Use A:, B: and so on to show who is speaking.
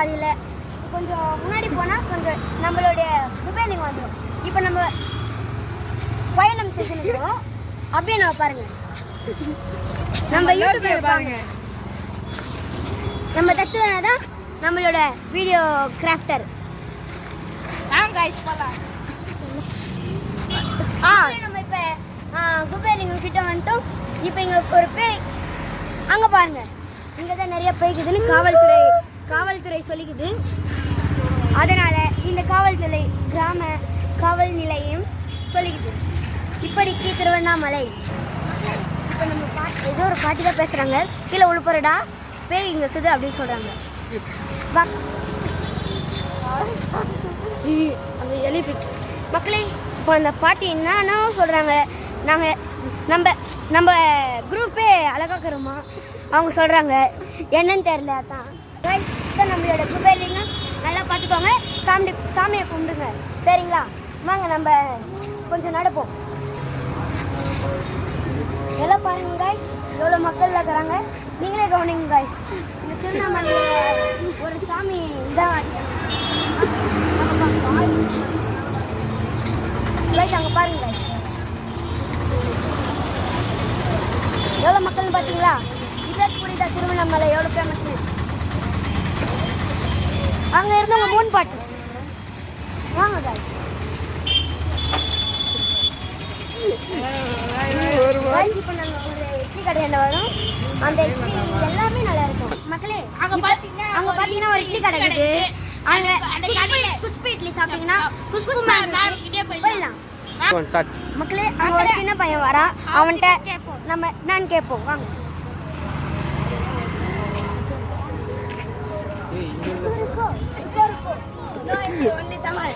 A: பாதியில் கொஞ்சம் முன்னாடி போனால் கொஞ்சம் நம்மளுடைய குபேலிங்கம் வந்துடும். இப்போ நம்ம பயணம் செஞ்சுருக்கிறோம். அப்படியே நான் பாருங்க, நம்ம யூடியூப்ல பாருங்க. நம்ம தத்துவனா தான் நம்மளோட வீடியோ கிராஃப்டர். நம்ம இப்போ குபேலிங்கம் கிட்ட வந்துட்டோம். இப்போ இங்கே ஒரு பேய் அங்கே பாருங்க, இங்கே தான் நிறைய பேய்க்குதுன்னு காவல்துறை சொல்லிக்குது. அதனால் இந்த காவல்துறை கிராம காவல் நிலையம் சொல்லிக்குது. இப்படிக்கு திருவண்ணாமலை. இப்போ நம்ம ஏதோ ஒரு பாட்டி தான் பேசுகிறாங்க. கீழே உழுப்புறடா பேய் இங்கே இருக்குது அப்படின்னு சொல்கிறாங்க. அந்த எழுப்பி மக்களே, இப்போ அந்த பாட்டி என்னன்னா சொல்கிறாங்க, நாங்கள் நம்ம குரூப்பே அழகாக்குறோமா அவங்க சொல்கிறாங்க. என்னன்னு தெரியல. அதான் நம்மளோட குபேலிங்கம் நல்லா பார்த்துக்கோங்க. சாமியை கும்பிடுங்க, சரிங்களா? வாங்க நம்ம கொஞ்சம் நடப்போம். எல்லாம் பாருங்க காய்ஸ், எவ்வளோ மக்கள் இருக்கிறாங்க. நீங்களே கவனிங்க காய்ஸ். இந்த திருவண்ணாமலையில் ஒரு சாமி இதான் காய்ஸ், அங்கே பாருங்க காய்ஸ் எவ்வளோ மக்கள்னு பார்த்தீங்களா? இதான் புரியுதா திருவண்ணாமலை எவ்வளோ ஃபேமஸ்னு? அங்கே இருந்தவங்க 3 பாட்டு வாங்க காய்ஸ். இப்போ நாங்கள் ஒரு இட்லி கடையாண்ட வரோம். அந்த இட்லி எல்லாமே நல்லா இருக்கும் மக்களே. அங்கே பார்த்தீங்கன்னா ஒரு இட்லி கடை இருக்குது. அங்கே குஸ்பு இட்லி சாப்பிட்டீங்கன்னா குஸ்பு போயிடலாம் மக்களே. அங்கே ஒரு சின்ன பையன் வரான், அவன்கிட்ட நான் கேட்போம். வாங்க. தமிழ்